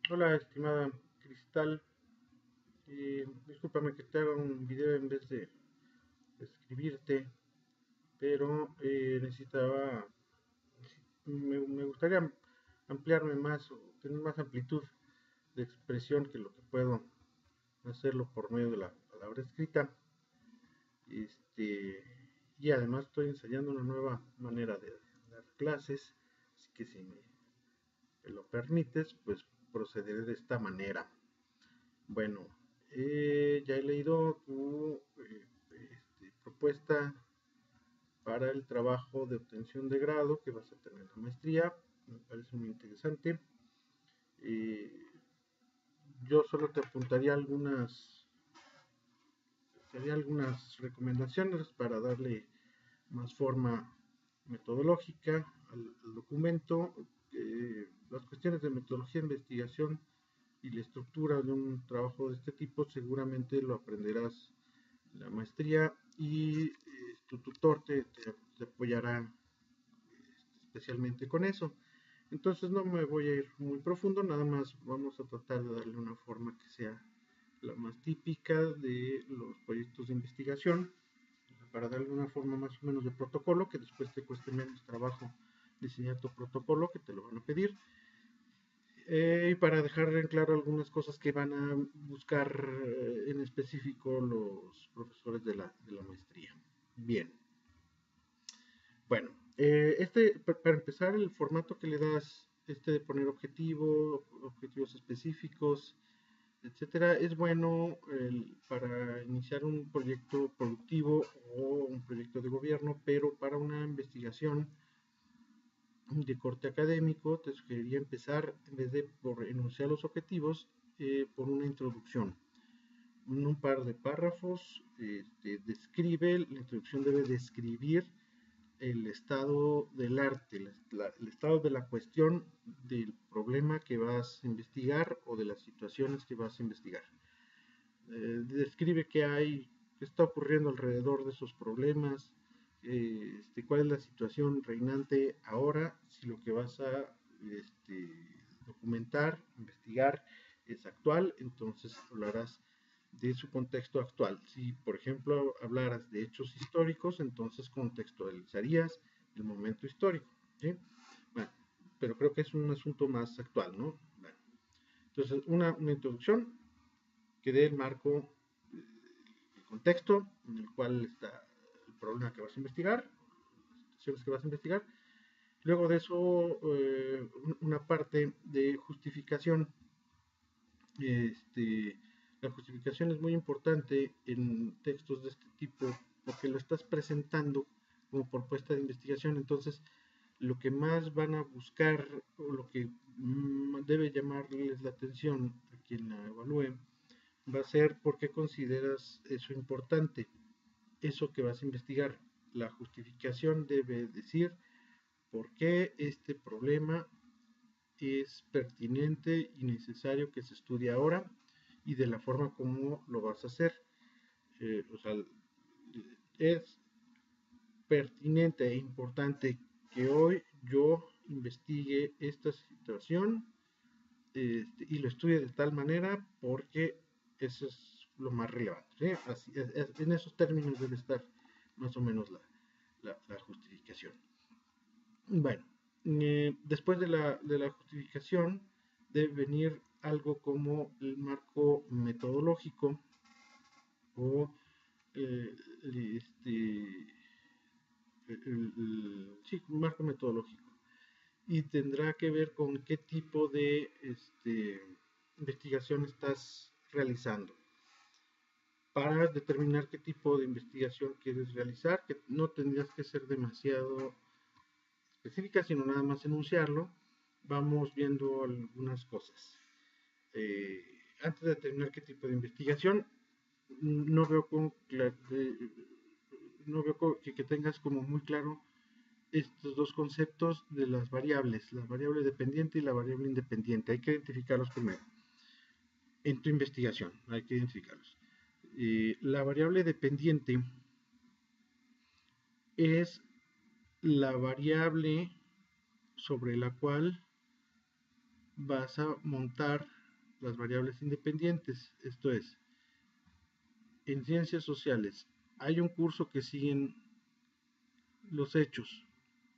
Hola, estimada Cristal. Discúlpame que te haga un video en vez de escribirte, pero me gustaría ampliarme más o tener más amplitud de expresión que lo que puedo hacerlo por medio de la palabra escrita. Este, y además estoy ensayando una nueva manera de dar clases, así que si me lo permites, pues procederé de esta manera. Bueno, ya he leído tu propuesta para el trabajo de obtención de grado que vas a tener en la maestría. Me parece muy interesante. Eh, yo solo te apuntaría algunas recomendaciones para darle más forma metodológica al documento. Las cuestiones de metodología de investigación y la estructura de un trabajo de este tipo seguramente lo aprenderás en la maestría y tu tutor te apoyará especialmente con eso. Entonces no me voy a ir muy profundo, nada más vamos a tratar de darle una forma que sea la más típica de los proyectos de investigación, para darle una forma más o menos de protocolo, que después te cueste menos trabajo diseñar tu protocolo, que te lo van a pedir. Y para dejar en claro algunas cosas que van a buscar en específico los profesores de la maestría. Bien, bueno, para empezar, el formato que le das, de poner objetivos específicos, etcétera, es bueno para iniciar un proyecto productivo o un proyecto de gobierno, pero para una investigación de corte académico, te sugeriría empezar, en vez de por enunciar los objetivos, por una introducción. En un par de párrafos, la introducción debe describir el estado del arte, el estado de la cuestión del problema que vas a investigar o de las situaciones que vas a investigar. Describe qué está ocurriendo alrededor de esos problemas, cuál es la situación reinante ahora, si lo que vas a documentar, investigar es actual, entonces hablarás de su contexto actual. Si, por ejemplo, hablaras de hechos históricos, entonces contextualizarías el momento histórico. ¿Sí? Bueno, pero creo que es un asunto más actual, ¿no? Bueno, entonces, una introducción que dé el marco, el contexto en el cual está el problema que vas a investigar, las situaciones que vas a investigar. Luego de eso, una parte de justificación. Este, la justificación es muy importante en textos de este tipo porque lo estás presentando como propuesta de investigación. Entonces, lo que más van a buscar o lo que debe llamarles la atención a quien la evalúe va a ser por qué consideras eso importante, eso que vas a investigar. La justificación debe decir por qué este problema es pertinente y necesario que se estudie ahora y de la forma como lo vas a hacer. O sea, es pertinente e importante que hoy yo investigue esta situación, y lo estudie de tal manera porque eso es lo más relevante. ¿Sí? En esos términos debe estar más o menos la justificación. Bueno, después de la justificación debe venir algo como el marco metodológico o eh, este, sí, un marco metodológico. Y tendrá que ver con qué tipo de investigación estás realizando para determinar qué tipo de investigación quieres realizar, que no tendrías que ser demasiado específica, sino nada más enunciarlo. Vamos viendo algunas cosas. Eh, Antes de determinar qué tipo de investigación, no veo, que tengas como muy claro estos dos conceptos de las variables, la variable dependiente y la variable independiente. Hay que identificarlos primero. En tu investigación, hay que identificarlos. La variable dependiente es la variable sobre la cual vas a montar las variables independientes. Esto es, en ciencias sociales hay un curso que siguen los hechos,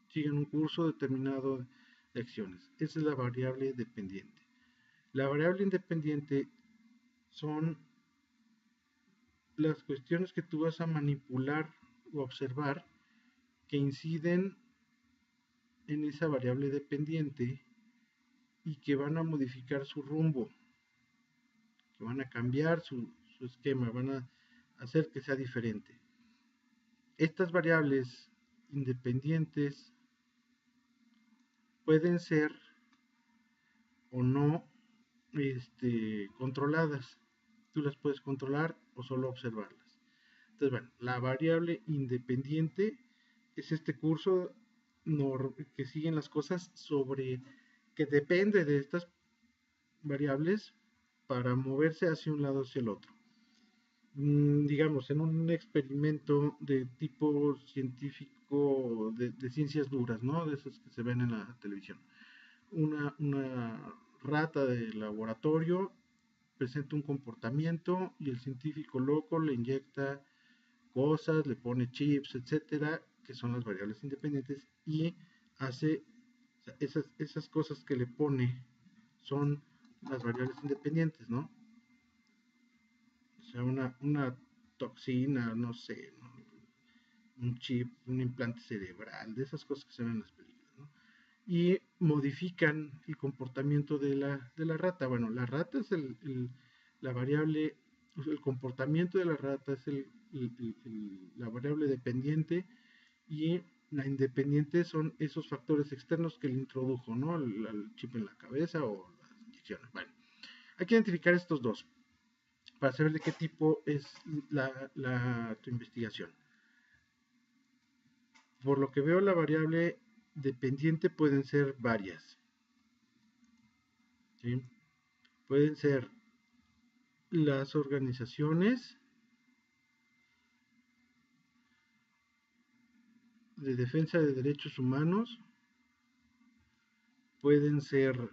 siguen un curso determinado de acciones. Esa es la variable dependiente. La variable independiente son las cuestiones que tú vas a manipular o observar que inciden en esa variable dependiente y que van a modificar su rumbo, que van a cambiar su esquema, van a hacer que sea diferente. Estas variables independientes pueden ser o no controladas. Tú las puedes controlar o solo observarlas. Entonces, bueno, la variable independiente es este curso que siguen las cosas sobre que depende de estas variables para moverse hacia un lado o hacia el otro. Digamos, en un experimento de tipo científico de ciencias duras, ¿no? De esos que se ven en la televisión. Una rata de laboratorio presenta un comportamiento y el científico loco le inyecta cosas, le pone chips, etcétera, que son las variables independientes, y hace esas cosas que le pone son las variables independientes, ¿no? O sea, una toxina, no sé, ¿no? Un chip, un implante cerebral, de esas cosas que se ven en las películas, ¿no? Y modifican el comportamiento de la rata. Bueno, la rata es la variable, el comportamiento de la rata es la variable dependiente, y la independiente son esos factores externos que le introdujo, ¿no? El chip en la cabeza o las inyecciones. Bueno, hay que identificar estos dos para saber de qué tipo es tu investigación. Por lo que veo, la variable dependiente pueden ser varias, ¿sí? Pueden ser las organizaciones de defensa de derechos humanos, pueden ser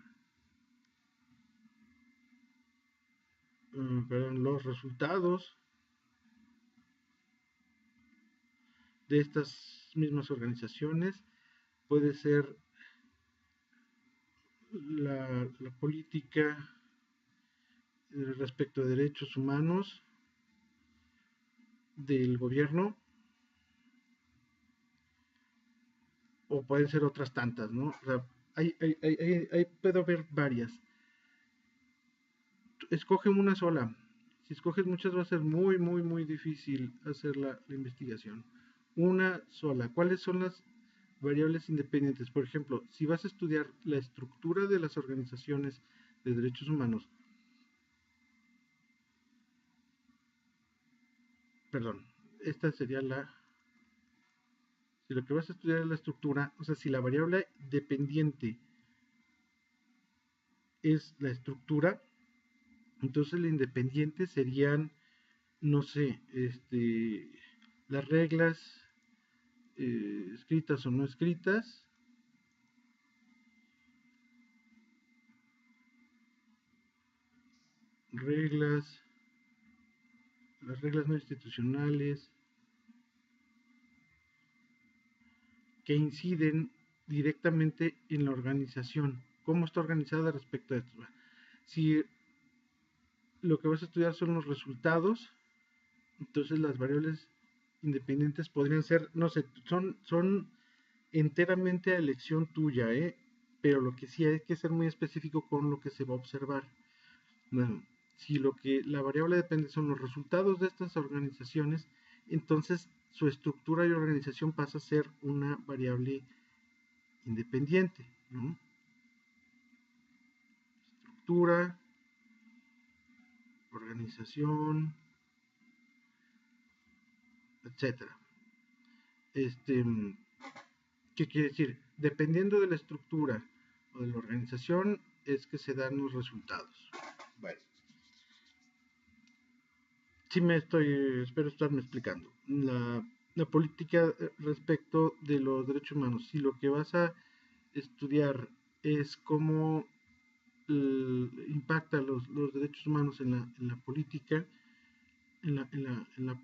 los resultados de estas mismas organizaciones, puede ser la política respecto a derechos humanos del gobierno, o pueden ser otras tantas, ¿no? O sea, puedo haber varias. Escoge una sola. Si escoges muchas va a ser muy, muy, muy difícil hacer la investigación. Una sola. ¿Cuáles son las variables independientes? Por ejemplo, si vas a estudiar la estructura de las organizaciones de derechos humanos, perdón, esta sería si lo que vas a estudiar es la estructura, o sea, si la variable dependiente es la estructura, entonces la independiente serían, no sé, las reglas escritas o no escritas, las reglas no institucionales que inciden directamente en la organización, cómo está organizada respecto a esto. Si lo que vas a estudiar son los resultados, entonces las variables independientes podrían ser, no sé, son enteramente a elección tuya, pero lo que sí hay que ser muy específico con lo que se va a observar. Bueno, si lo que la variable depende son los resultados de estas organizaciones, entonces su estructura y organización pasa a ser una variable independiente, ¿no? Estructura, organización, etcétera. ¿Qué quiere decir? Dependiendo de la estructura o de la organización es que se dan los resultados. Bueno, sí espero estarme explicando. La política respecto de los derechos humanos, si lo que vas a estudiar es cómo impacta los derechos humanos en la política, en la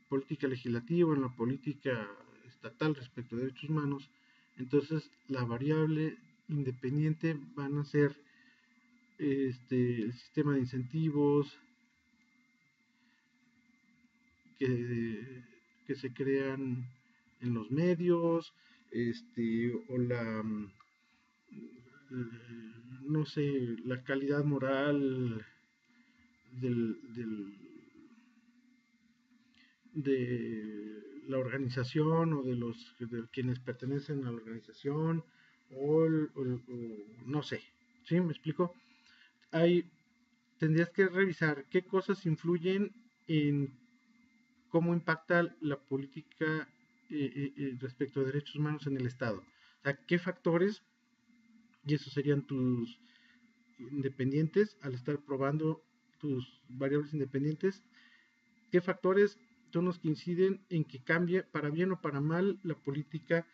política legislativa, en la política estatal respecto a derechos humanos. Entonces la variable independiente van a ser el sistema de incentivos que se crean en los medios, o no sé, la calidad moral de la organización o de quienes pertenecen a la organización o no sé, ¿sí? ¿Me explico? Tendrías que revisar qué cosas influyen en cómo impacta la política respecto a derechos humanos en el Estado. O sea, qué factores, y esos serían tus independientes, al estar probando tus variables independientes, qué factores son los que inciden en que cambie para bien o para mal la política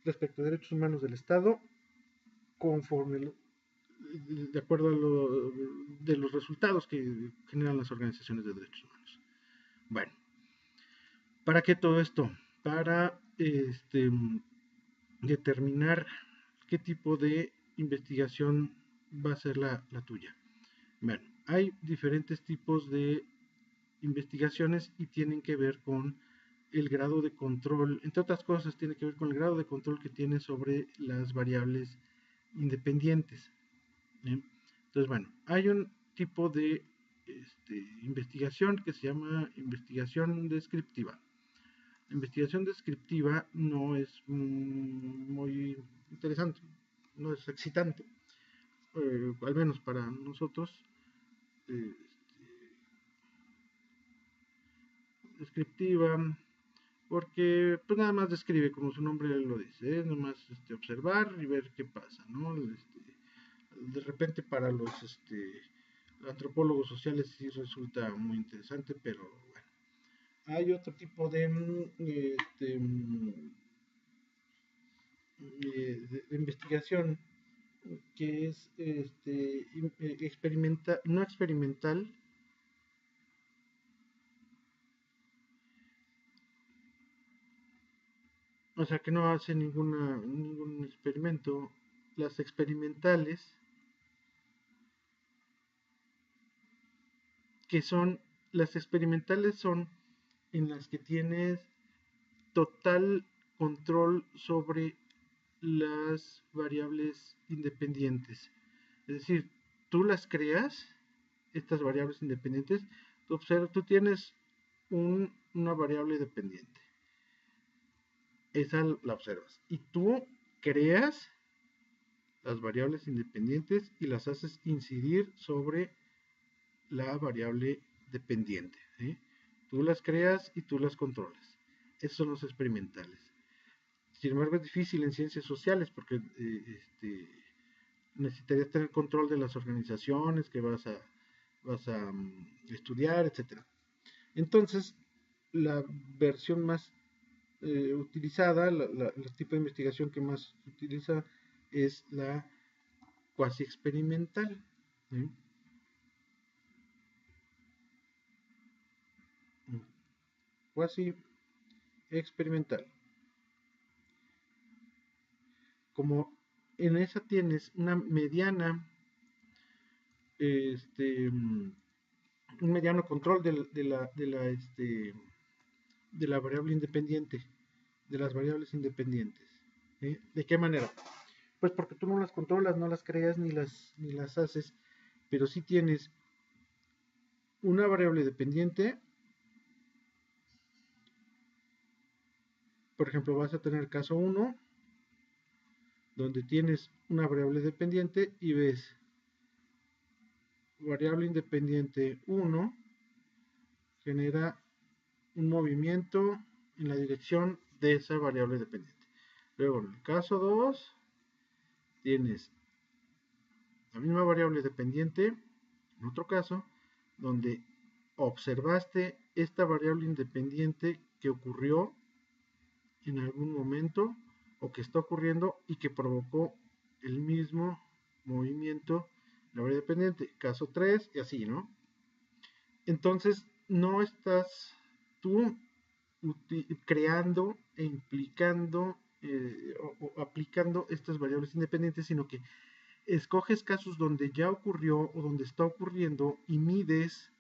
respecto a derechos humanos del Estado conforme de acuerdo a de los resultados que generan las organizaciones de derechos humanos. Bueno, ¿para qué todo esto? Para determinar qué tipo de investigación va a ser la tuya. Bueno, hay diferentes tipos de investigaciones y tienen que ver con el grado de control, entre otras cosas, tiene que ver con el grado de control que tiene sobre las variables independientes. ¿Bien? Entonces, bueno, hay un tipo de investigación que se llama investigación descriptiva. La investigación descriptiva no es muy interesante, no es excitante, al menos para nosotros. Descriptiva, porque pues nada más describe, como su nombre lo dice, nada más observar y ver qué pasa, ¿no? De repente para los antropólogos sociales sí resulta muy interesante, pero bueno. Hay otro tipo de investigación que es no experimental, o sea que no hace ningún experimento. Las experimentales, son en las que tienes total control sobre las variables independientes. Es decir, tú las creas, estas variables independientes, tú tienes una variable dependiente. Esa la observas. Y tú creas las variables independientes y las haces incidir sobre la variable dependiente. ¿Sí? Tú las creas y tú las controlas. Esos son los experimentales. Sin embargo, es difícil en ciencias sociales porque necesitarías tener control de las organizaciones que vas a estudiar, etc. Entonces, la versión más utilizada, el tipo de investigación que más se utiliza es la cuasi experimental. ¿Sí? Cuasi experimental. Como en esa tienes una mediana, un mediano control de la variable independiente, de las variables independientes. ¿Sí? ¿De qué manera? Pues porque tú no las controlas, no las creas ni las haces, pero sí tienes una variable dependiente. Por ejemplo, vas a tener caso 1, donde tienes una variable dependiente y ves variable independiente 1 genera un movimiento en la dirección de esa variable dependiente. Luego, en el caso 2, tienes la misma variable dependiente, en otro caso, donde observaste esta variable independiente que ocurrió en algún momento o que está ocurriendo y que provocó el mismo movimiento la variable dependiente, caso 3 y así, ¿no? Entonces, no estás tú creando e implicando o aplicando estas variables independientes, sino que escoges casos donde ya ocurrió o donde está ocurriendo y mides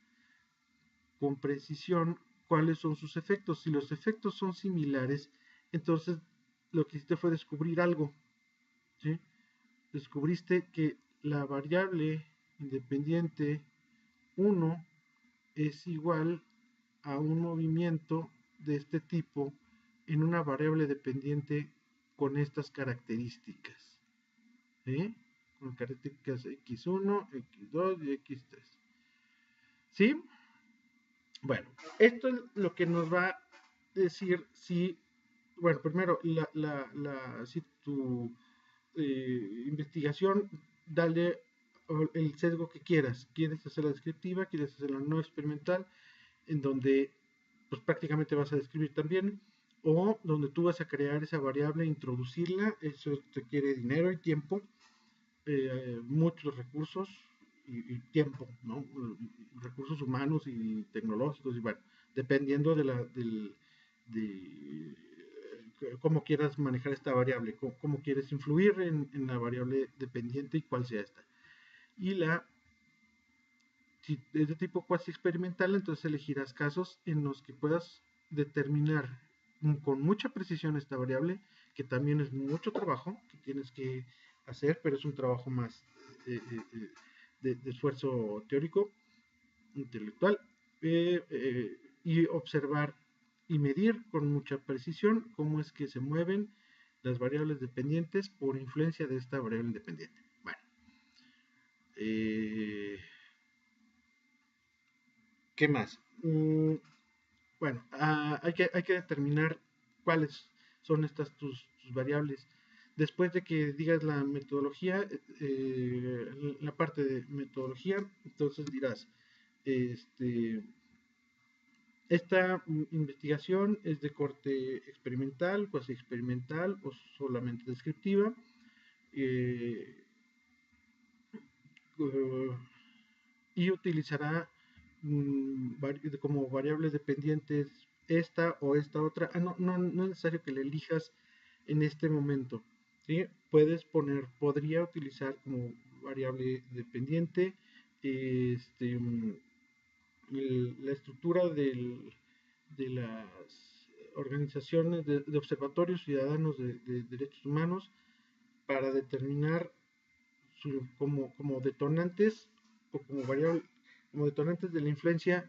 con precisión cuáles son sus efectos. Si los efectos son similares, entonces lo que hiciste fue descubrir algo, ¿sí? Descubriste que la variable independiente 1 es igual a un movimiento de este tipo en una variable dependiente con estas características, ¿sí? Con características x1, x2 y x3. ¿Sí? Bueno, esto es lo que nos va a decir si, bueno, primero, si tu investigación, dale el sesgo que quieras. ¿Quieres hacerla descriptiva? ¿Quieres hacerla no experimental? En donde pues prácticamente vas a describir también, o donde tú vas a crear esa variable, introducirla. Eso requiere dinero y tiempo, muchos recursos y tiempo, ¿no? Recursos humanos y tecnológicos, y bueno, dependiendo de cómo quieras manejar esta variable, cómo quieres influir en la variable dependiente y cuál sea esta. Y si es de tipo cuasi experimental, entonces elegirás casos en los que puedas determinar con mucha precisión esta variable, que también es mucho trabajo que tienes que hacer, pero es un trabajo más de esfuerzo teórico, intelectual, y observar y medir con mucha precisión cómo es que se mueven las variables dependientes por influencia de esta variable independiente. Bueno, ¿qué más? Bueno, hay que determinar cuáles son estas tus variables. Después de que digas la metodología, la parte de metodología, entonces dirás, esta investigación es de corte experimental, cuasi experimental o solamente descriptiva. Y utilizará como variables dependientes esta o esta otra. No es necesario que la elijas en este momento, ¿sí? Podría utilizar como variable dependiente la estructura de las organizaciones de observatorios ciudadanos de derechos humanos para determinar como detonantes o como detonantes de la influencia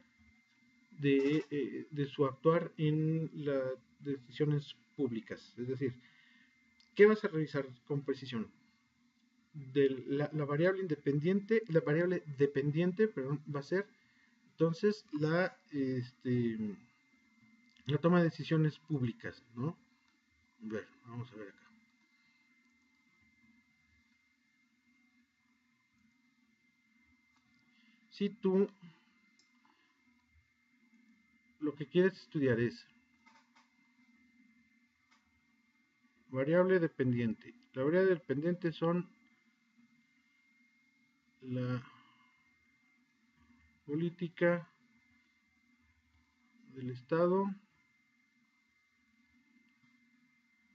de su actuar en las decisiones públicas. Es decir, ¿qué vas a revisar con precisión? La variable independiente, la variable dependiente, perdón, va a ser entonces la toma de decisiones públicas, ¿no? A ver, vamos a ver acá. Si tú lo que quieres estudiar es variable dependiente. La variable dependiente son la política del Estado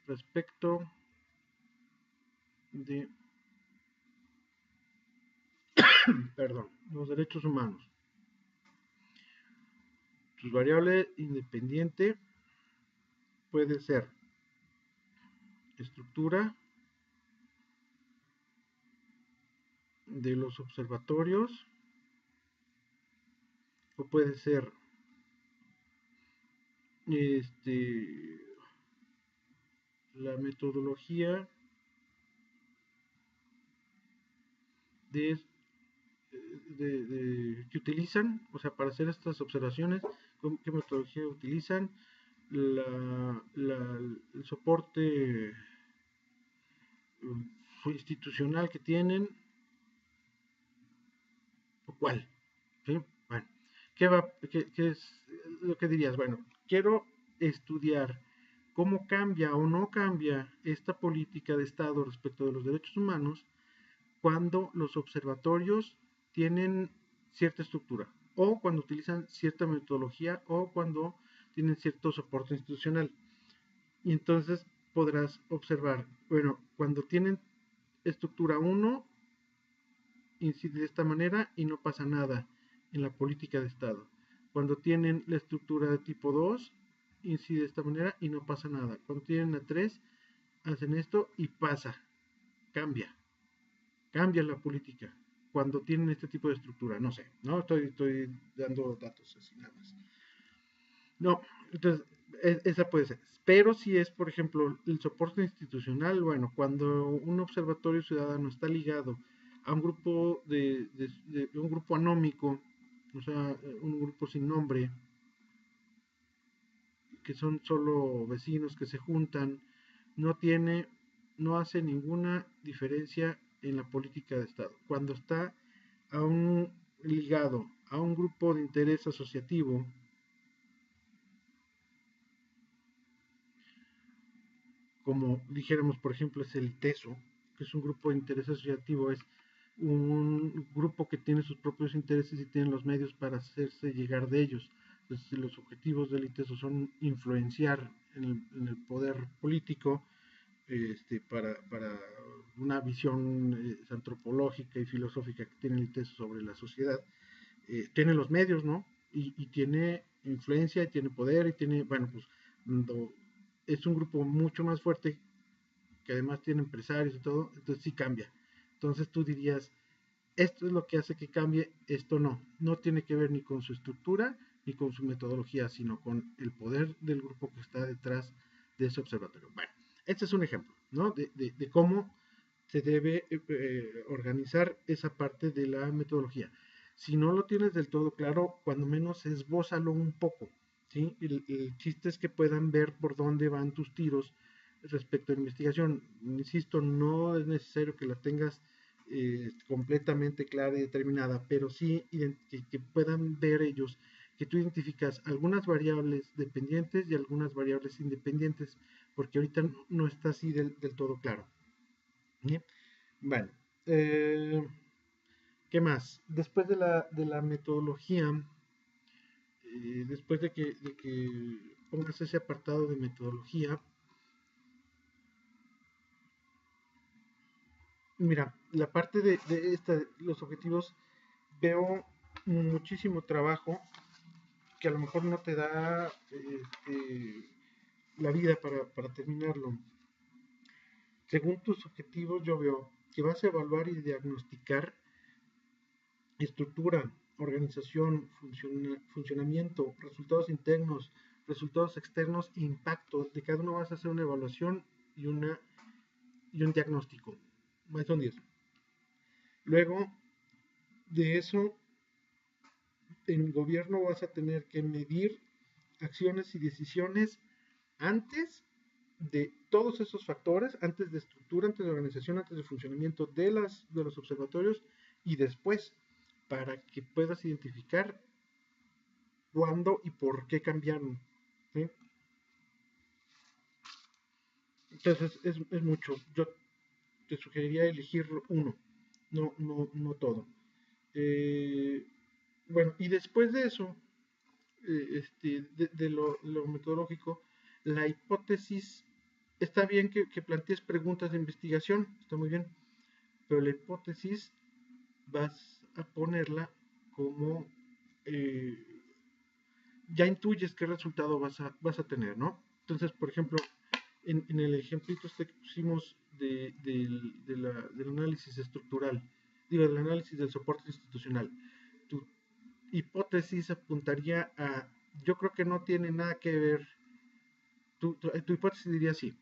respecto de perdón, los derechos humanos. Su variable independiente puede ser estructura de los observatorios, o puede ser la metodología que utilizan, o sea, para hacer estas observaciones, qué metodología utilizan, el soporte institucional que tienen, o cuál. ¿Sí? Bueno, ¿qué es lo que dirías? Bueno, quiero estudiar cómo cambia o no cambia esta política de Estado respecto de los derechos humanos cuando los observatorios tienen cierta estructura, o cuando utilizan cierta metodología, o cuando tienen cierto soporte institucional. Y entonces podrás observar, bueno, cuando tienen estructura 1, incide de esta manera y no pasa nada en la política de Estado. Cuando tienen la estructura de tipo 2, incide de esta manera y no pasa nada. Cuando tienen la 3, hacen esto y pasa, cambia la política. Cuando tienen este tipo de estructura, no sé, no estoy dando datos así nada más. No, entonces, esa puede ser. Pero si es, por ejemplo, el soporte institucional, bueno, cuando un observatorio ciudadano está ligado a un grupo de un grupo anómico, o sea, un grupo sin nombre, que son solo vecinos que se juntan, no tiene, no hace ninguna diferencia en la política de Estado. Cuando está ligado a un grupo de interés asociativo, como dijéramos, por ejemplo, es el TESO, que es un grupo de interés asociativo, es un grupo que tiene sus propios intereses y tiene los medios para hacerse llegar de ellos. Entonces, los objetivos del ITESO son influenciar en el poder político para una visión antropológica y filosófica que tiene el ITESO sobre la sociedad. Tiene los medios, ¿no? Y tiene influencia, y tiene poder, y tiene, bueno, pues es un grupo mucho más fuerte, que además tiene empresarios y todo, entonces sí cambia. Entonces tú dirías, esto es lo que hace que cambie, esto no tiene que ver ni con su estructura ni con su metodología, sino con el poder del grupo que está detrás de ese observatorio. Bueno, este es un ejemplo, ¿no? De cómo se debe organizar esa parte de la metodología. Si no lo tienes del todo claro, cuando menos esbózalo un poco, ¿sí? El chiste es que puedan ver por dónde van tus tiros respecto a la investigación. Insisto, no es necesario que la tengas completamente clara y determinada, pero sí que puedan ver ellos que tú identificas algunas variables dependientes y algunas variables independientes, porque ahorita no está así del todo claro. ¿Bien? Bueno, ¿qué más? Después de la metodología, después de que pongas ese apartado de metodología, mira, la parte de los objetivos, veo muchísimo trabajo que a lo mejor no te da la vida para terminarlo. Según tus objetivos, yo veo que vas a evaluar y diagnosticar estructura, organización, funcionamiento, resultados internos, resultados externos e impacto. De cada uno vas a hacer una evaluación y, y un diagnóstico. Más son 10. Luego de eso, en el gobierno vas a tener que medir acciones y decisiones antes de todos esos factores, antes de estructura, antes de organización, antes de funcionamiento de los observatorios, y después, para que puedas identificar cuándo y por qué cambiaron. ¿Sí? Entonces es mucho. Yo te sugeriría elegir uno, no todo. Eh, bueno, y después de eso, lo metodológico, la hipótesis, está bien que plantees preguntas de investigación, está muy bien, pero la hipótesis vas a ponerla como eh, ya intuyes qué resultado vas a tener, ¿no? Entonces, por ejemplo, en el ejemplito este que pusimos del análisis estructural, digo, del análisis del soporte institucional, tu hipótesis apuntaría a, yo creo que no tiene nada que ver, tu hipótesis diría así,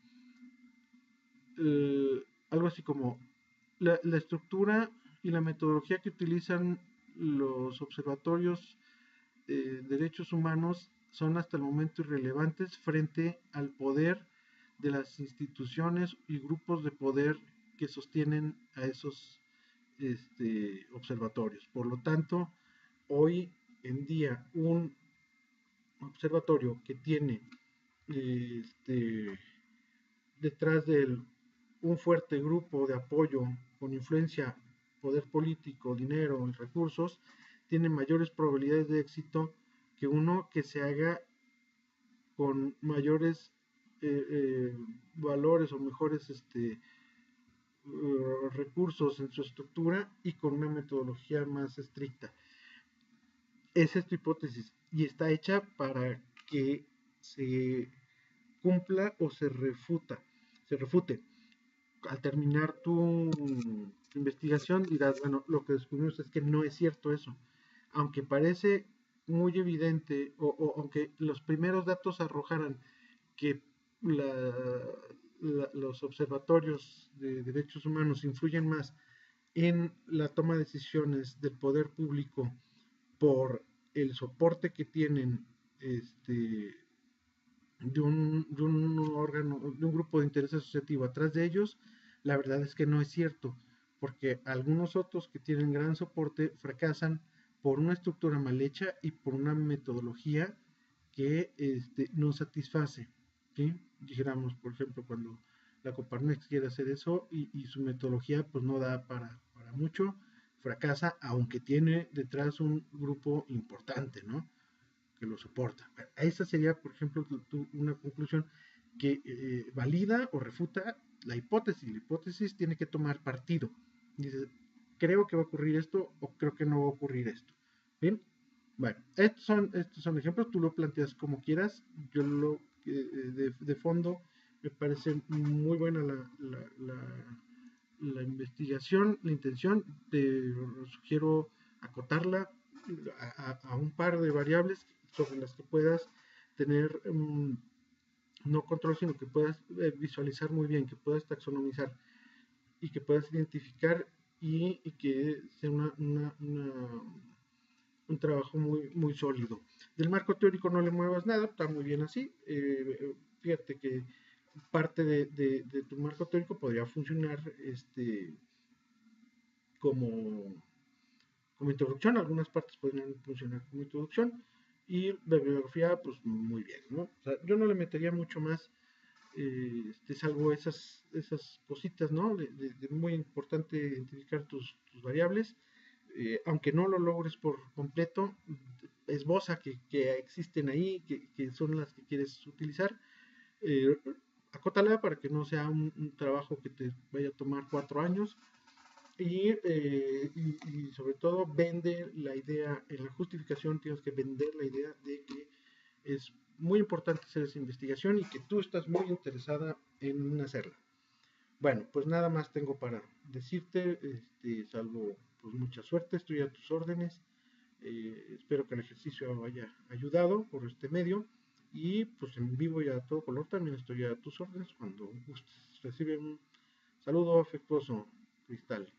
algo así como la estructura y la metodología que utilizan los observatorios derechos humanos son hasta el momento irrelevantes frente al poder de las instituciones y grupos de poder que sostienen a esos observatorios. Por lo tanto, hoy en día un observatorio que tiene detrás de él un fuerte grupo de apoyo con influencia poder político, dinero y recursos, tiene mayores probabilidades de éxito que uno que se haga con mayores valores o mejores recursos en su estructura y con una metodología más estricta. Esa es tu hipótesis y está hecha para que se cumpla o se refute. Al terminar tu investigación dirás, bueno, lo que descubrimos es que no es cierto eso. Aunque parece muy evidente, o aunque los primeros datos arrojaran que los observatorios de derechos humanos influyen más en la toma de decisiones del poder público por el soporte que tienen de un órgano, de un grupo de interés asociativo atrás de ellos, la verdad es que no es cierto, porque algunos otros que tienen gran soporte fracasan por una estructura mal hecha y por una metodología que no satisface. ¿Sí? Dijéramos, por ejemplo, cuando la Coparmex quiere hacer eso y su metodología pues no da para mucho, fracasa, aunque tiene detrás un grupo importante, ¿no? Que lo soporta. Esa sería, por ejemplo, una conclusión que valida o refuta la hipótesis. La hipótesis tiene que tomar partido. Dice, creo que va a ocurrir esto o creo que no va a ocurrir esto. ¿Bien? Bueno, estos son ejemplos, tú lo planteas como quieras. Yo de fondo me parece muy buena la investigación, la intención. Te sugiero acotarla a un par de variables sobre las que puedas tener no control, sino que puedas visualizar muy bien, que puedas taxonomizar y que puedas identificar y que sea un trabajo muy sólido. Del marco teórico no le muevas nada, está muy bien así. Fíjate que parte de tu marco teórico podría funcionar como, como introducción, algunas partes podrían funcionar como introducción y la bibliografía pues muy bien, ¿no? O sea, yo no le metería mucho más, salvo esas cositas, ¿no? De muy importante identificar tus variables, aunque no lo logres por completo, esboza que existen ahí, que son las que quieres utilizar, eh, acótala para que no sea un trabajo que te vaya a tomar 4 años y sobre todo vende la idea, en la justificación tienes que vender la idea de que es muy importante hacer esa investigación y que tú estás muy interesada en hacerla. Bueno, pues nada más tengo para decirte, salvo pues mucha suerte, estoy a tus órdenes. Espero que el ejercicio haya ayudado por este medio y pues en vivo y a todo color también estoy a tus órdenes cuando gustes. Recibe un saludo afectuoso, Cristal.